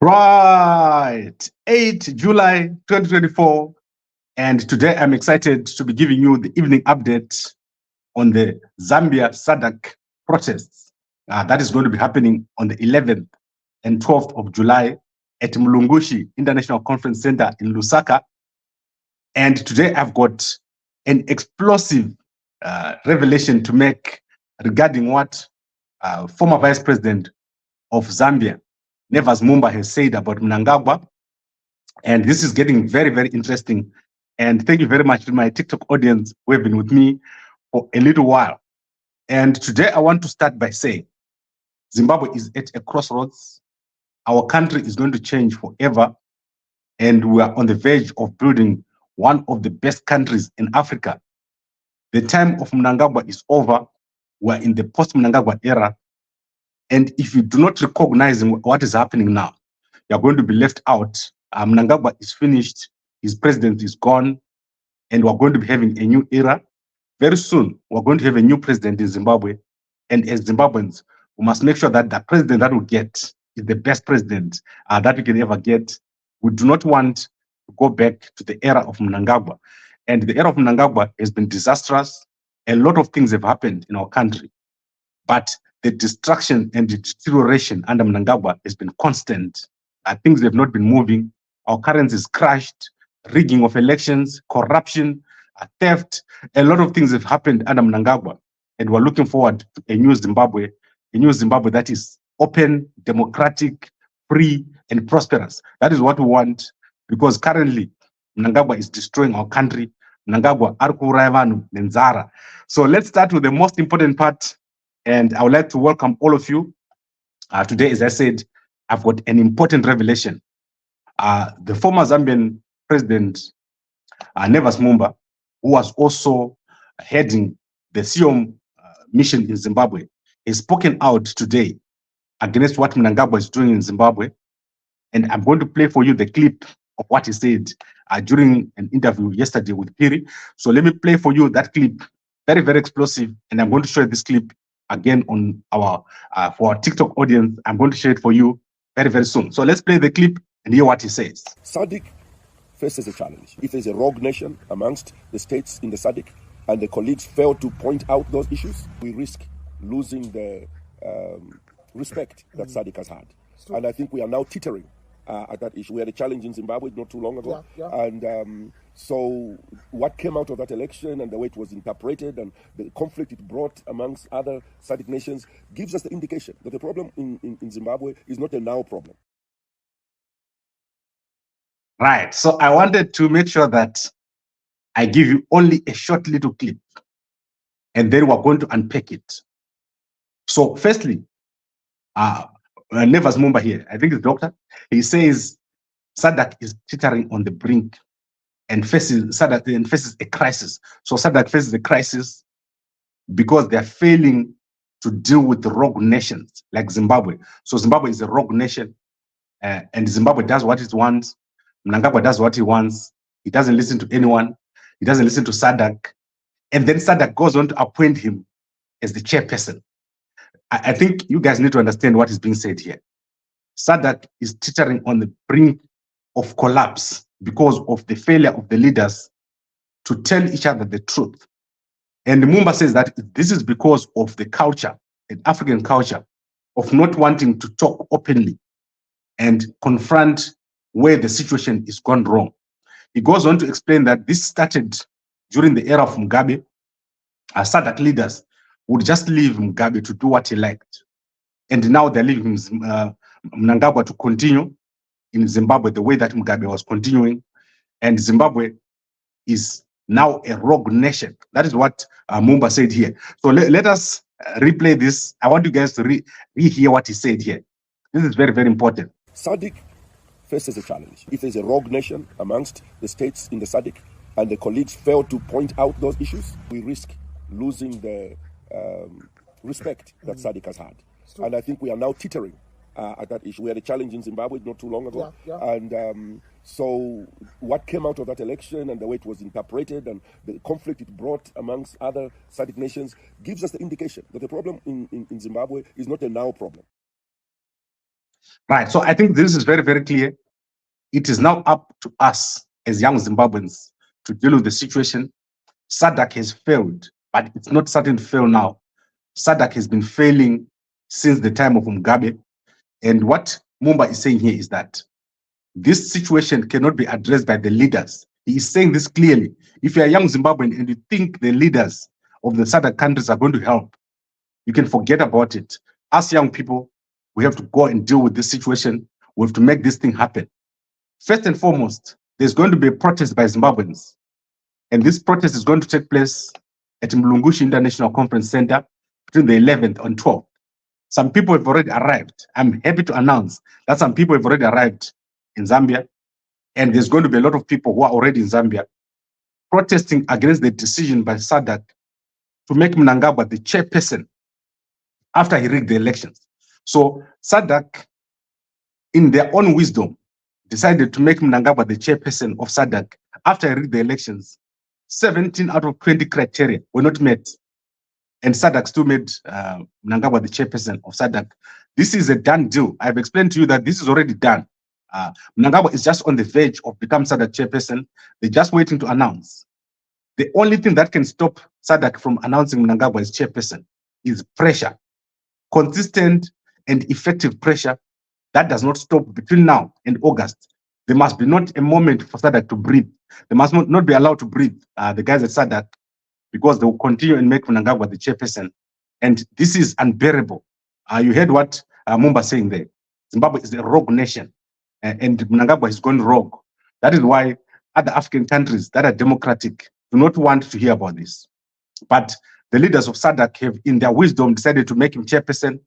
Right, 8 July 2024. And today I'm excited to be giving you the evening update on the Zambia SADC protests. That is going to be happening on the 11th and 12th of July at Mlungushi International Conference Center in Lusaka. And today I've got an explosive revelation to make regarding what former Vice President of Zambia, Nevas Mumba, has said about Mnangagwa. And this is getting very, very interesting. And thank you very much to my TikTok audience who have been with me for a little while. And today I want to start by saying Zimbabwe is at a crossroads. Our country is going to change forever. And we are on the verge of building one of the best countries in Africa. The time of Mnangagwa is over. We're in the post-Mnangagwa era. And if you do not recognize what is happening now, you're going to be left out. Mnangagwa is finished. His president is gone. And we're going to be having a new era. Very soon, we're going to have a new president in Zimbabwe. And as Zimbabweans, we must make sure that the president that we get is the best president that we can ever get. We do not want to go back to the era of Mnangagwa. And the era of Mnangagwa has been disastrous. A lot of things have happened in our country. But the destruction and the deterioration under Mnangagwa has been constant. Things have not been moving. Our currency is crashed, rigging of elections, corruption, theft. A lot of things have happened under Mnangagwa. And we're looking forward to a new Zimbabwe that is open, democratic, free, and prosperous. That is what we want, because currently Mnangagwa is destroying our country. Mnangagwa Arku Nenzara. So let's start with the most important part. And I would like to welcome all of you. Today, as I said, I've got an important revelation. The former Zambian president, Nevas Mumba, who was also heading the SIOM mission in Zimbabwe, has spoken out today against what Mnangagwa is doing in Zimbabwe. And I'm going to play for you the clip of what he said during an interview yesterday with Piri. So let me play for you that clip, very, very explosive. And I'm going to share this clip again on our for our TikTok audience. I'm going to share it for you very, very soon. So let's play the clip and hear what he says. SADC faces a challenge. If there's a rogue nation amongst the states in the SADC and the colleagues fail to point out those issues, we risk losing the respect that SADC has had. And I think we are now teetering at that issue. We had a challenge in Zimbabwe not too long ago. And so what came out of that election and the way it was interpreted and the conflict it brought amongst other SADC nations gives us the indication that the problem in Zimbabwe is not a now problem. Right. So I wanted to make sure that I give you only a short little clip, and then we're going to unpack it. So firstly, Nevas Mumba here, I think it's doctor, he says SADC is teetering on the brink and faces a crisis. So SADC faces a crisis because they're failing to deal with the rogue nations like Zimbabwe. So Zimbabwe is a rogue nation, and Zimbabwe does what it wants. Mnangagwa does what he wants. He doesn't listen to anyone. He doesn't listen to SADC. And then SADC goes on to appoint him as the chairperson. I think you guys need to understand what is being said here. SADC is teetering on the brink of collapse because of the failure of the leaders to tell each other the truth. And Mumba says that this is because of the culture, an African culture, of not wanting to talk openly and confront where the situation is gone wrong. He goes on to explain that this started during the era of Mugabe. SADC leaders would just leave Mugabe to do what he liked. And now they're leaving Mnangagwa to continue in Zimbabwe the way that Mugabe was continuing. And Zimbabwe is now a rogue nation. That is what Mumba said here. So let us replay this. I want you guys to rehear what he said here. This is very, very important. SADC faces a challenge. If there's a rogue nation amongst the states in the SADC and the colleagues fail to point out those issues, we risk losing the respect that SADC has had. And I think we are now teetering at that issue. We had a challenge in Zimbabwe not too long ago. And so what came out of that election and the way it was interpreted and the conflict it brought amongst other SADC nations gives us the indication that the problem in Zimbabwe is not a now problem. Right. So I think this is very, very clear. It is now up to us as young Zimbabweans to deal with the situation. SADC has failed, but it's not starting to fail now. SADC has been failing since the time of Mugabe. And what Mumba is saying here is that this situation cannot be addressed by the leaders. He is saying this clearly. If you're a young Zimbabwean and you think the leaders of the SADC countries are going to help, you can forget about it. Us young people, we have to go and deal with this situation. We have to make this thing happen. First and foremost, there's going to be a protest by Zimbabweans. And this protest is going to take place at Mlungushi International Conference Center between the 11th and 12th. Some people have already arrived. I'm happy to announce that some people have already arrived in Zambia. And there's going to be a lot of people who are already in Zambia protesting against the decision by SADC to make Mnangagwa the chairperson after he rigged the elections. So SADC, in their own wisdom, decided to make Mnangagwa the chairperson of SADC after he rigged the elections. 17 out of 20 criteria were not met. And SADC still made Mnangagwa the chairperson of SADC. This is a done deal. I've explained to you that this is already done. Mnangagwa is just on the verge of becoming SADC chairperson. They're just waiting to announce. The only thing that can stop SADC from announcing Mnangagwa as chairperson is pressure. Consistent and effective pressure that does not stop between now and August. There must be not a moment for SADC to breathe. They must not be allowed to breathe, the guys at SADC, because they will continue and make Mnangagwa the chairperson. And this is unbearable. You heard what Mumba saying there. Zimbabwe is a rogue nation, and Mnangagwa is going rogue. That is why other African countries that are democratic do not want to hear about this. But the leaders of SADC have, in their wisdom, decided to make him chairperson.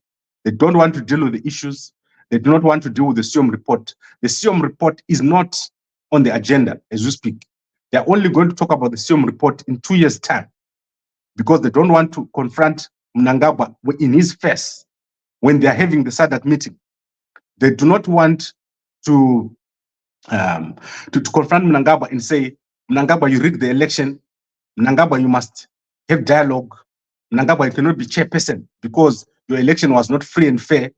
They don't want to deal with the issues. They do not want to deal with the SIOM report. The SIOM report is not on the agenda as we speak. They're only going to talk about the SIOM report in 2 years' time because they don't want to confront Mnangagwa in his face when they're having the SADC meeting. They do not want to confront Mnangagwa and say, Mnangagwa, you rigged the election. Mnangagwa, you must have dialogue. Mnangagwa, you cannot be chairperson because your election was not free and fair.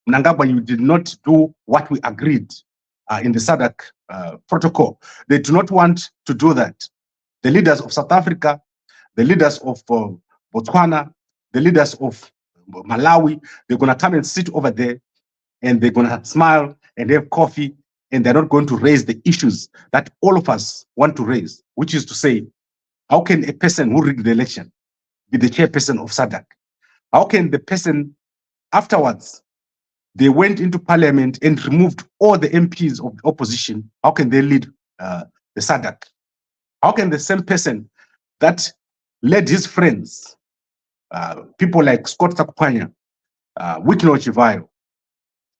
Mnangagwa, you did not do what we agreed in the SADC protocol. They do not want to do that. The leaders of South Africa, the leaders of Botswana, the leaders of Malawi, they're going to come and sit over there and they're going to smile and have coffee, and they're not going to raise the issues that all of us want to raise, which is to say, how can a person who rigged the election be the chairperson of SADC? How can the person afterwards, they went into parliament and removed all the MPs of the opposition, how can they lead the SADC? How can the same person that led his friends, people like Scott Takupanya, Wikino Chivayo,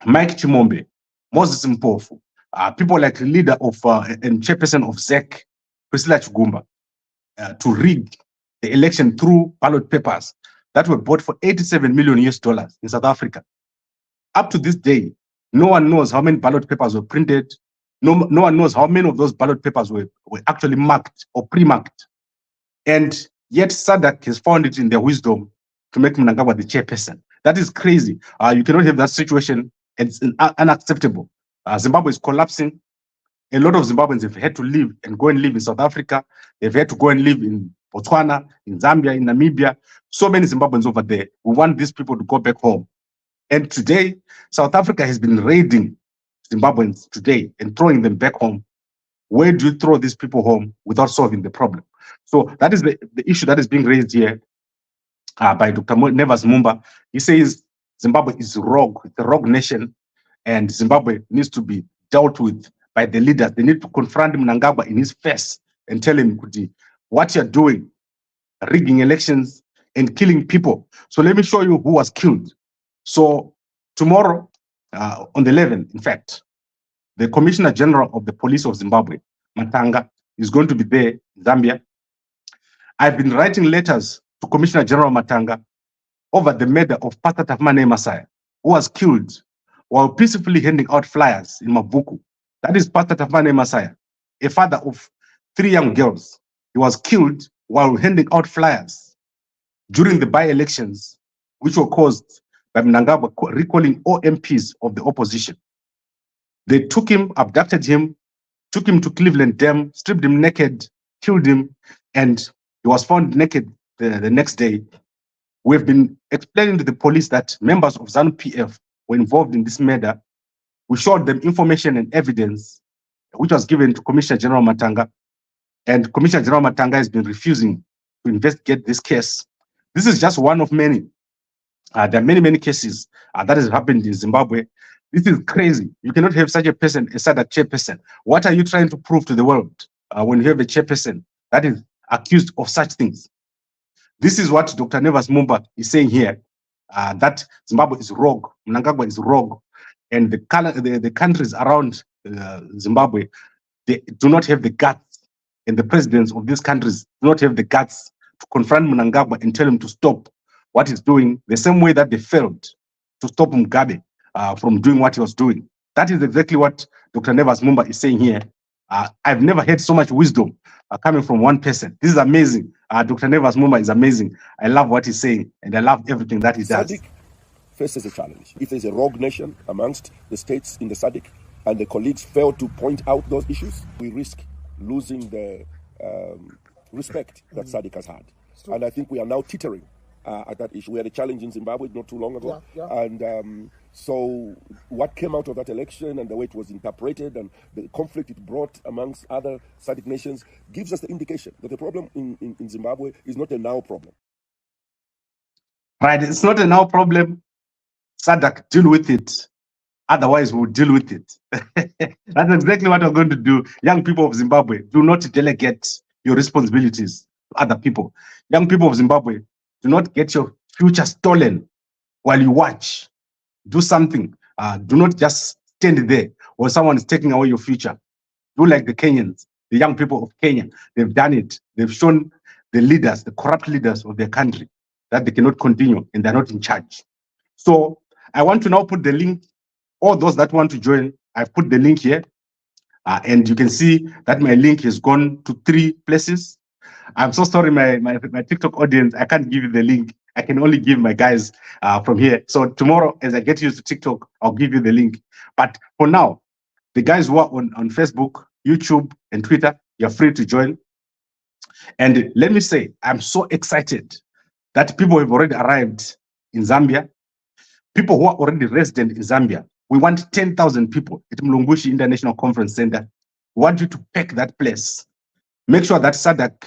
Mike Chimombe, Moses Mpofu, people like the leader of and chairperson of ZEC, Priscilla Chugumba, to rig the election through ballot papers that were bought for $87 million in South Africa. Up to this day, no one knows how many ballot papers were printed. No one knows how many of those ballot papers were actually marked or pre-marked. And yet SADC has found it in their wisdom to make Mnangagwa the chairperson. That is crazy. You cannot have that situation. It's unacceptable. Zimbabwe is collapsing. A lot of Zimbabweans have had to leave and go and live in South Africa. They've had to go and live in Botswana, in Zambia, in Namibia. So many Zimbabweans over there. We want these people to go back home. And today, South Africa has been raiding Zimbabweans today and throwing them back home. Where do you throw these people home without solving the problem? So that is the issue that is being raised here by Dr. Nevas Mumba. He says Zimbabwe is rogue, it's a rogue nation, and Zimbabwe needs to be dealt with by the leaders. They need to confront Mnangagwa in his face and tell him, what you're doing, rigging elections and killing people. So let me show you who was killed. So tomorrow, on the 11th, in fact, the Commissioner General of the Police of Zimbabwe, Matanga, is going to be there in Zambia. I've been writing letters to Commissioner General Matanga over the murder of Pastor Tafmane Masaya, who was killed while peacefully handing out flyers in Mavuku. That is Pastor Tafmane Masaya, a father of 3 young girls. He was killed while handing out flyers during the by-elections, which were caused by Mnangagwa recalling all MPs of the opposition. They took him, abducted him, took him to Cleveland Dam, stripped him naked, killed him, and he was found naked the next day. We've been explaining to the police that members of ZANU-PF were involved in this murder. We showed them information and evidence, which was given to Commissioner General Matanga, and Commissioner General Matanga has been refusing to investigate this case. This is just one of many. There are many, many cases that has happened in Zimbabwe. This is crazy. You cannot have such a person, a SADC chairperson. What are you trying to prove to the world when you have a chairperson that is accused of such things? This is what Dr. Nevas Mumba is saying here, that Zimbabwe is rogue, Mnangagwa is rogue, and the countries around Zimbabwe, they do not have the guts, and the presidents of these countries do not have the guts to confront Mnangagwa and tell him to stop what he's doing, the same way that they failed to stop Mugabe from doing what he was doing. That is exactly what Dr. Nevas Mumba is saying here. I've never heard so much wisdom coming from one person. This is amazing. Dr. Nevas Mumba is amazing. I love what he's saying, and I love everything that he does. SADC faces a challenge. If there's a rogue nation amongst the states in the SADC, and the colleagues fail to point out those issues, we risk losing the respect that SADC has had. And I think we are now teetering at that issue. We had a challenge in Zimbabwe not too long ago. And so what came out of that election and the way it was interpreted and the conflict it brought amongst other SADC nations gives us the indication that the problem in Zimbabwe is not a now problem. Right, it's not a now problem. SADC, deal with it. Otherwise, we'll deal with it. That's exactly what we're going to do. Young people of Zimbabwe, do not delegate your responsibilities to other people. Young people of Zimbabwe, do not get your future stolen while you watch. Do something. Do not just stand there while someone is taking away your future. Do like the Kenyans, the young people of Kenya. They've done it. They've shown the leaders, the corrupt leaders of their country, that they cannot continue and they're not in charge. So I want to now put the link. All those that want to join, I've put the link here. And you can see that my link has gone to 3 places. I'm so sorry, my TikTok audience, I can't give you the link. I can only give my guys from here. So tomorrow, as I get used to TikTok, I'll give you the link. But for now, the guys who are on Facebook, YouTube, and Twitter, you're free to join. And let me say, I'm so excited that people have already arrived in Zambia. People who are already resident in Zambia. We want 10,000 people at Mlungushi International Conference Center. We want you to pack that place. Make sure that SADC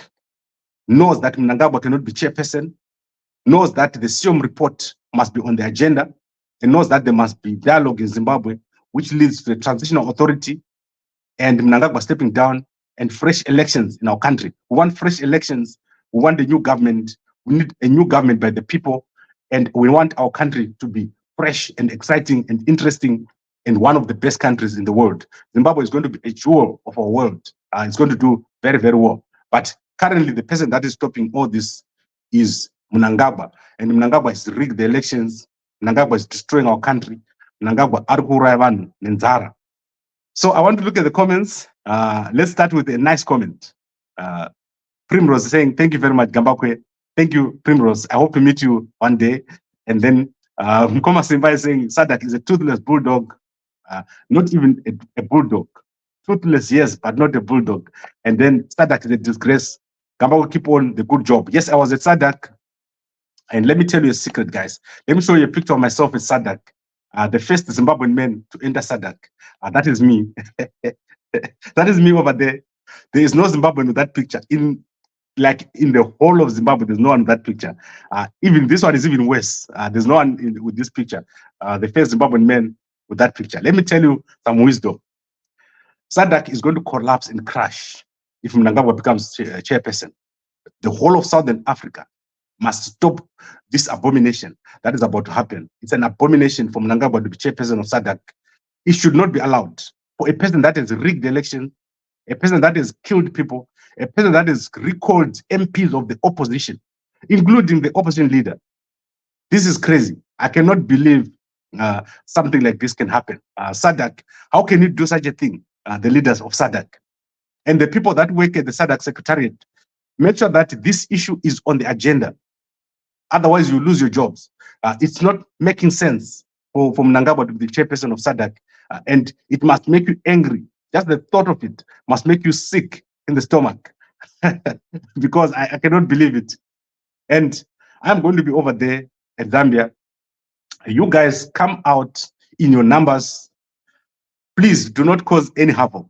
knows that Mnangagwa cannot be chairperson, knows that the SIOM report must be on the agenda, and knows that there must be dialogue in Zimbabwe, which leads to the transitional authority and Mnangagwa stepping down and fresh elections in our country. We want fresh elections. We want a new government. We need a new government by the people, and we want our country to be fresh and exciting and interesting and one of the best countries in the world. Zimbabwe is going to be a jewel of our world. It's going to do very, very well. But currently, the person that is stopping all this is Mnangagwa. And Mnangagwa has rigged the elections. Mnangagwa is destroying our country. Mnangagwa Arkuraivan Nenzara. So I want to look at the comments. Let's start with a nice comment. Primrose is saying, thank you very much, Gambakwe. Thank you, Primrose. I hope to meet you one day. And then Mkoma Simba is saying SADC is a toothless bulldog, not even a bulldog. Toothless, yes, but not a bulldog. And then SADC is a disgrace. Gambakwe, keep on the good job. Yes, I was at SADC. And let me tell you a secret, guys. Let me show you a picture of myself at SADC. The first Zimbabwean man to enter SADC. That is me. That is me over there. There is no Zimbabwean with that picture. In the whole of Zimbabwe, there's no one with that picture. Even this one is even worse. There's no one with this picture. The first Zimbabwean man with that picture. Let me tell you some wisdom. SADC is going to collapse and crash if Mnangagwa becomes chairperson. The whole of Southern Africa must stop this abomination that is about to happen. It's an abomination for Mnangagwa to be chairperson of SADC. It should not be allowed for a person that has rigged the election, a person that has killed people, a person that has recalled MPs of the opposition, including the opposition leader. This is crazy. I cannot believe something like this can happen. SADC, how can you do such a thing? The leaders of SADC and the people that work at the SADC secretariat, make sure that this issue is on the agenda. Otherwise, you lose your jobs. It's not making sense for Mnangagwa to be the chairperson of SADC, and it must make you angry. Just the thought of it must make you sick in the stomach, because I cannot believe it. And I'm going to be over there at Zambia. You guys come out in your numbers. Please do not cause any havoc.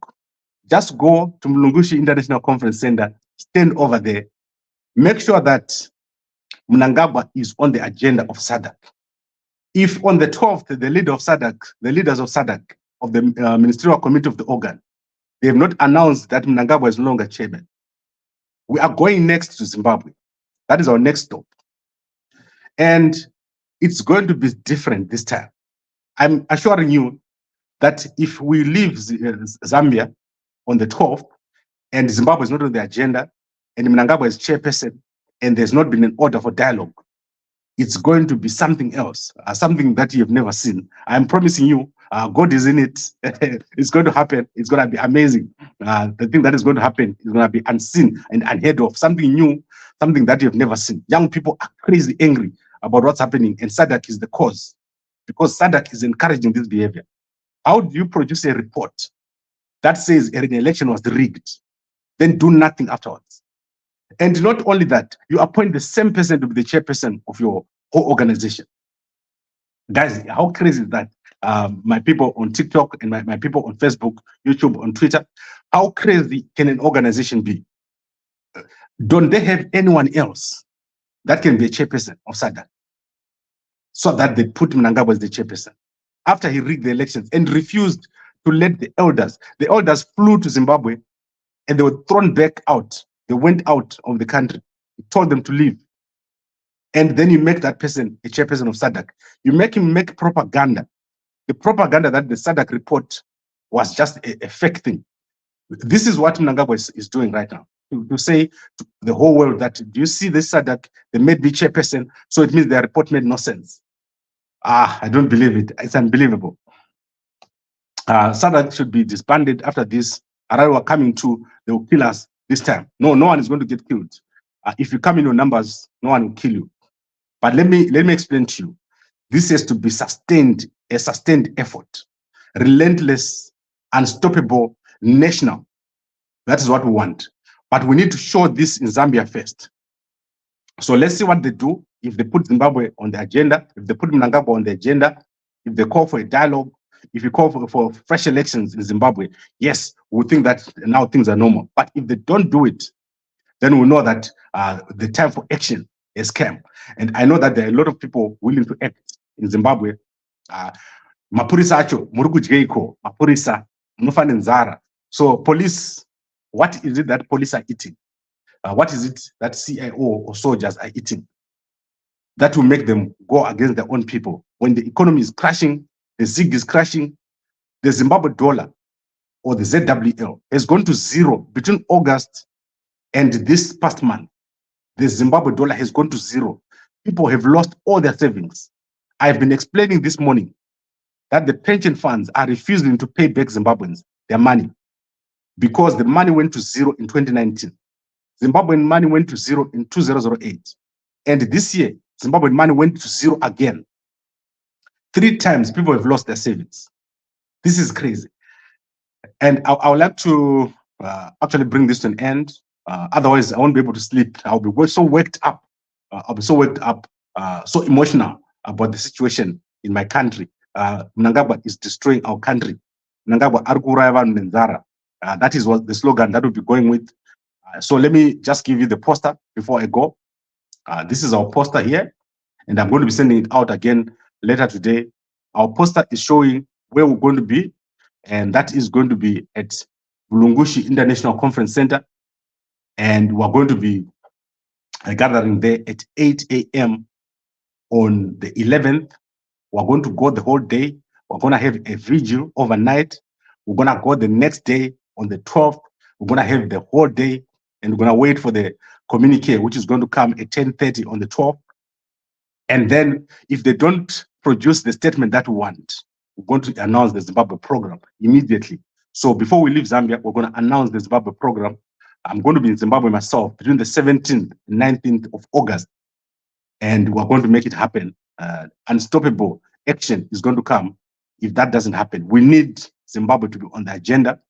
Just go to Mlungushi International Conference Center, stand over there, make sure that Mnangagwa is on the agenda of SADC. If on the 12th, the leaders of SADC, of the Ministerial Committee of the organ, they have not announced that Mnangagwa is no longer chairman, we are going next to Zimbabwe. That is our next stop. And it's going to be different this time. I'm assuring you that if we leave Zambia on the 12th, and Zimbabwe is not on the agenda, and Mnangagwa is chairperson, and there's not been an order for dialogue, it's going to be something else, something that you have never seen. I'm promising you, God is in it. It's going to happen. It's going to be amazing. The thing that is going to happen is going to be unseen and unheard of, something new, something that you've never seen. Young people are crazy angry about what's happening, and SADC is the cause, because SADC is encouraging this behavior. How do you produce a report that says an election was rigged, then do nothing afterwards? And not only that, you appoint the same person to be the chairperson of your whole organization. Guys, how crazy is that? My people on TikTok and my people on Facebook, YouTube, on Twitter, how crazy can an organization be? Don't they have anyone else that can be a chairperson of SADC? So that they put Mnangagwa as the chairperson after he rigged the elections and refused to let the elders flew to Zimbabwe, and they were thrown back out. They went out of the country. He told them to leave. And then you make that person a chairperson of SADC. You make him make propaganda. The propaganda that the SADC report was just a fake thing. This is what Mnangagwa is doing right now. To say to the whole world that, do you see this SADC? They made me chairperson, so it means their report made no sense. I don't believe it. It's unbelievable. SADC should be disbanded after this. Arawa coming to, they will kill us this time. No one is going to get killed. If you come in your numbers, no one will kill you. But let me explain to you. This has to be sustained, a sustained effort, relentless, unstoppable, national. That is what we want. But we need to show this in Zambia first. So let's see what they do. If they put Zimbabwe on the agenda, if they put Mnangagwa on the agenda, if they call for a dialogue, if you call for fresh elections in Zimbabwe, yes, we think that now things are normal. But if they don't do it, then we know that the time for action has come. And I know that there are a lot of people willing to act in Zimbabwe. Mapurisa acho, murukudyeiko, mapurisa, munofane nzara. So police, what is it that police are eating? What is it that CIO or soldiers are eating that will make them go against their own people? When the economy is crashing, the ZiG is crashing, the Zimbabwe dollar or the ZWL has gone to zero between August and this past month. The Zimbabwe dollar has gone to zero. People have lost all their savings. I've been explaining this morning that the pension funds are refusing to pay back Zimbabweans their money because the money went to zero in 2019. Zimbabwean money went to zero in 2008. And this year, Zimbabwean money went to zero again. 3 times people have lost their savings. This is crazy. And I would like to actually bring this to an end. Otherwise, I won't be able to sleep. I'll be so worked up. So emotional about the situation in my country. Mnangagwa is destroying our country. Mnangagwa Arkuraiva Nenzara. That is what the slogan that we'll be going with. So let me just give you the poster before I go. This is our poster here, and I'm going to be sending it out again later today. Our poster is showing where we're going to be, and that is going to be at Mlungushi International Conference Center, and we're going to be gathering there at 8 a.m. on the 11th. We're going to go the whole day. We're going to have a vigil overnight. We're going to go the next day on the 12th. We're going to have the whole day, and we're going to wait for the communique, which is going to come at 10:30 on the 12th. And then if they don't produce the statement that we want, we're going to announce the Zimbabwe program immediately. So before we leave Zambia, we're going to announce the Zimbabwe program. I'm going to be in Zimbabwe myself between the 17th and 19th of August. And we're going to make it happen. unstoppable action is going to come if that doesn't happen. We need Zimbabwe to be on the agenda.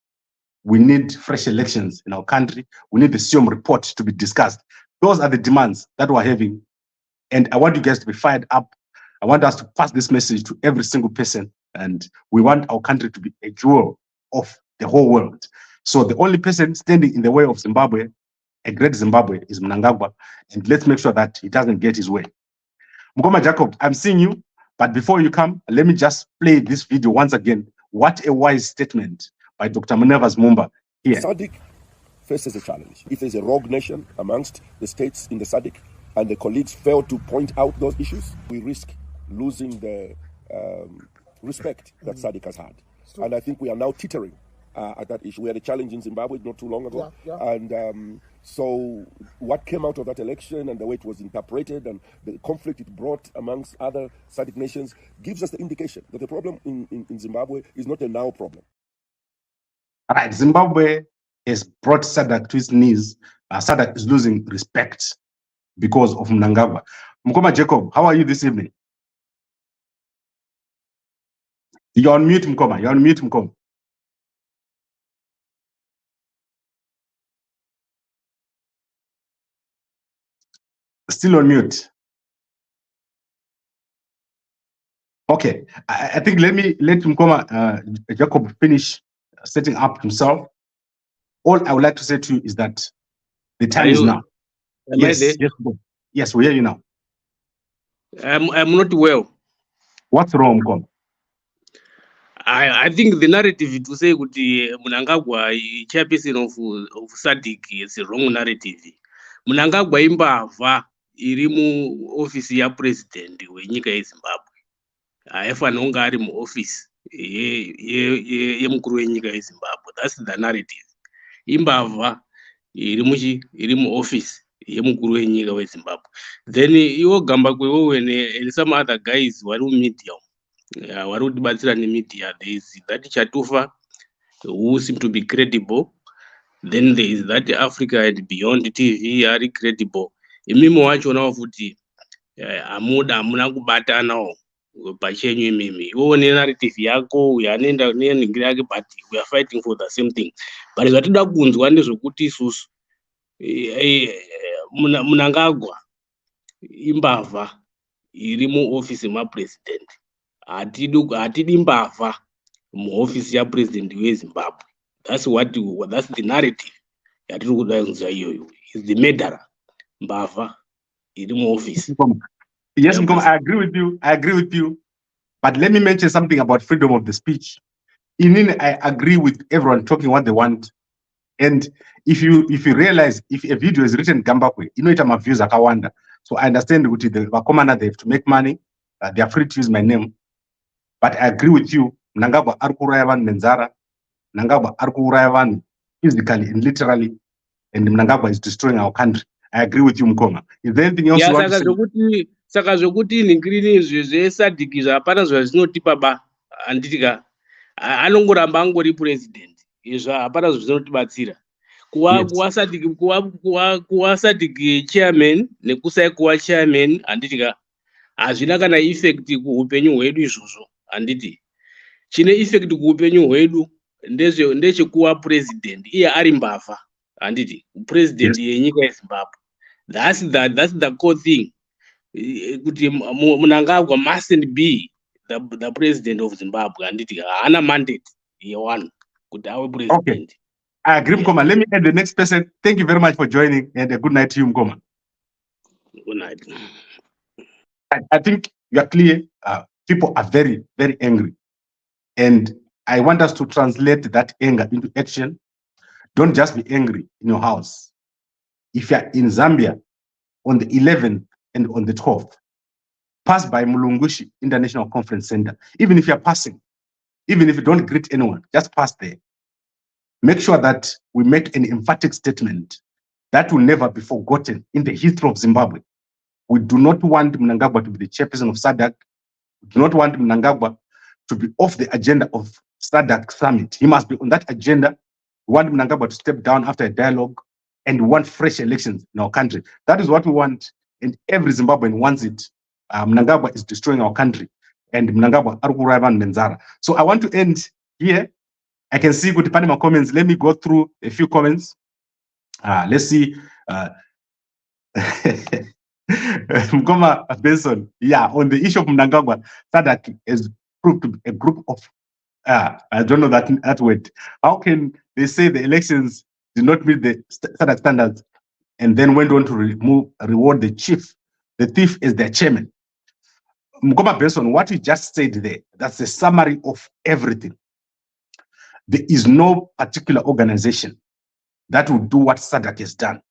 We need fresh elections in our country. We need the SIOM report to be discussed. Those are the demands that we're having. And I want you guys to be fired up. I want us to pass this message to every single person. And we want our country to be a jewel of the whole world. So the only person standing in the way of Zimbabwe, a great Zimbabwe, is Mnangagwa. And let's make sure that he doesn't get his way. Mukoma Jacob, I'm seeing you. But before you come, let me just play this video once again. What a wise statement by Dr. Mnangagwa Mumba here. SADC faces a challenge. If there's a rogue nation amongst the states in the SADC and the colleagues fail to point out those issues, we risk losing the respect that SADC has had. And I think we are now teetering at that issue. We had a challenge in Zimbabwe not too long ago. And so what came out of that election and the way it was interpreted and the conflict it brought amongst other SADC nations gives us the indication that the problem in Zimbabwe is not a now problem. All right, Zimbabwe has brought SADC to its knees. SADC is losing respect because of Mnangagwa. Mukoma Jacob, how are you this evening? You're on mute, Mukoma. You're on mute, Mukoma. Still on mute. Okay, I think let Mukoma Jacob finish setting up himself. All I would like to say to you is that the time is now. Yes, we hear you now. I'm not well. What's wrong, Mukoma? I think the narrative to say that Mnangagwa chairperson of SADC is a wrong narrative. Mnangagwa imbava iri mu office ya president wenyika yeZimbabwe. Aifana unga ari mu office ye mukuru wenyika yeZimbabwe. That's the narrative. Imbava iri mu office ye mukuru wenyika weZimbabwe. Then iwo gamba kwewo and some other guys wari mu media. Warudbatsira media, there is that Chatufa who seem to be credible. Then there is that Africa and Beyond TV are credible. Imimo wacho na futi amuda amuna kubata nawo pachenyu imimi. Iwo ne narrative yako uyanenda neningiri yake but we are fighting for the same thing. But zvatoda kunzwa ndezvokuti isusu Mnangagwa imbava iri mu office ma president. Atidi mbava mu office ya president weZimbabwe. That's the narrative. Yatiri kudanzwa iyoyo. Is the murderer mbava iri mu office. Yes, Mukoma, I agree with you. But let me mention something about freedom of the speech. I agree with everyone talking what they want. And if you realize if a video is written Gambakwe, it my views akawanda. So I understand that the commander they have to make money. They are free to use my name. But I agree with you. Mnangagwa arkuraivan menzara. Mnangagwa arkuraivan physically and literally. And Mnangagwa is destroying our country. I agree with you, Mukoma. Is there anything else you want to say? Saka zvokuti ningiri zvesadhiki zvapana zvazvinotipa ba anditika anongoramba angori president izvo hapana zvazvinotibatsira kuwa sadhiki chairman nekusai kuwa chairman anditika hazvina kana effect kuupenyu hwedu izvozvo handiti chine effect kuupenyu hwedu ndechekuwa president iye ari mbavha handiti president yenyika yeZimbabwe. That's the core thing. Mnangagwa mustn't be the president of Zimbabwe handiti haana mandate yeone kuti ave president. Okay, I agree, Mukoma. Let me add the next person. Thank you very much for joining and a good night to you, Mukoma. Good night. I think you are clear. People are very, very angry. And I want us to translate that anger into action. Don't just be angry in your house. If you're in Zambia on the 11th and on the 12th, pass by Mulungushi International Conference Center. Even if you're passing, even if you don't greet anyone, just pass there. Make sure that we make an emphatic statement that will never be forgotten in the history of Zimbabwe. We do not want Mnangagwa to be the chairperson of SADC. We do not want Mnangagwa to be off the agenda of SADC summit. He must be on that agenda. We want Mnangagwa to step down after a dialogue, and we want fresh elections in our country. That is what we want, and every Zimbabwean wants it. Mnangagwa is destroying our country, and Mnangagwa Arkuraivan Menzara. So I want to end here. I can see good Panama comments. Let me go through a few comments. Let's see. Mkoma Benson, yeah, on the issue of Mnangagwa, SADC is proved to be a group of, I don't know that word. How can they say the elections did not meet the SADC standards and then went on to reward the chief? The thief is their chairman. Mkoma Benson, what you just said there, that's a summary of everything. There is no particular organization that will do what SADC has done.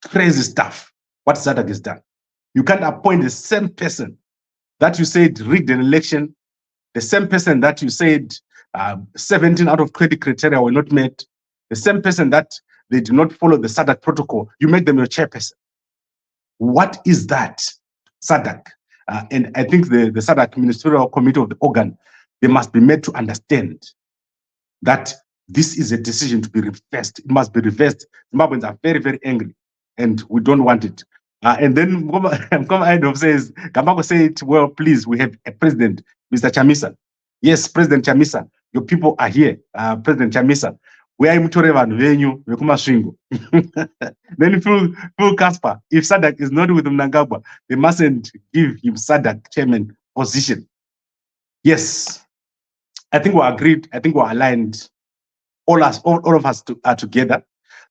Crazy stuff, what SADC has done. You can't appoint the same person that you said rigged an election, the same person that you said 17 out of 20 criteria were not met, the same person that they do not follow the SADC protocol, you make them your chairperson. What is that, SADC? And I think the SADC Ministerial Committee of the organ, they must be made to understand that this is a decision to be reversed. It must be reversed. Zimbabweans are very, very angry, and we don't want it. And then Mkoma says, Gambako said, well, please, we have a president, Mr. Chamisa. Yes, President Chamisa, your people are here. President Chamisa, we are Mutorevan, venue, Vekuma Swingo. Then Phil Casper, if SADC is not with Mnangagwa, they mustn't give him SADC chairman position. Yes, I think we're agreed. I think we're aligned. All of us are together.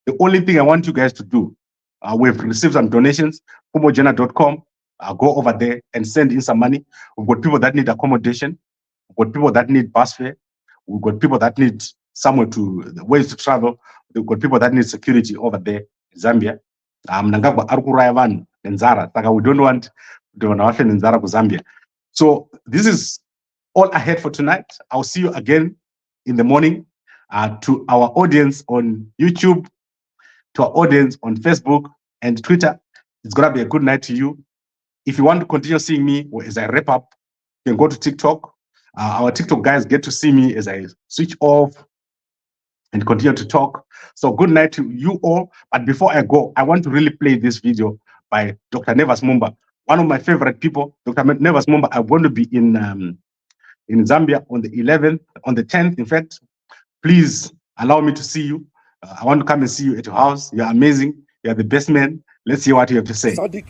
The only thing I want you guys to do, we've received some donations, pomojena.com. Go over there and send in some money. We've got people that need accommodation. We've got people that need bus fare. We've got people that need somewhere ways to travel. We've got people that need security over there in Zambia. Mnangagwa Arkuraivan Nzara. We don't want to Nzara to Zambia. So this is all I had for tonight. I'll see you again in the morning. To our audience on YouTube, to our audience on Facebook and Twitter, it's gonna be a good night to you. If you want to continue seeing me as I wrap up, you can go to TikTok. Our TikTok guys get to see me as I switch off and continue to talk. So good night to you all. But before I go, I want to really play this video by Dr. Nevas Mumba, one of my favorite people. Dr. Nevas Mumba, I'm going to be in Zambia on the 11th, on the 10th, in fact. Please allow me to see you. I want to come and see you at your house. You're amazing. You're the best man. Let's hear what you have to say. SADC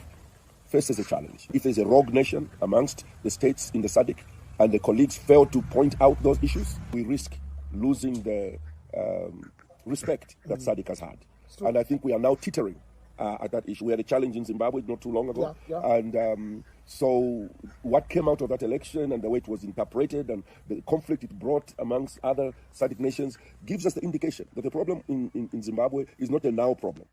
faces a challenge. If there's a rogue nation amongst the states in the SADC and the colleagues fail to point out those issues, we risk losing the respect that SADC has had. And I think we are now teetering at that issue. We had a challenge in Zimbabwe not too long ago. And so what came out of that election and the way it was interpreted and the conflict it brought amongst other SADC nations gives us the indication that the problem in Zimbabwe is not a now problem.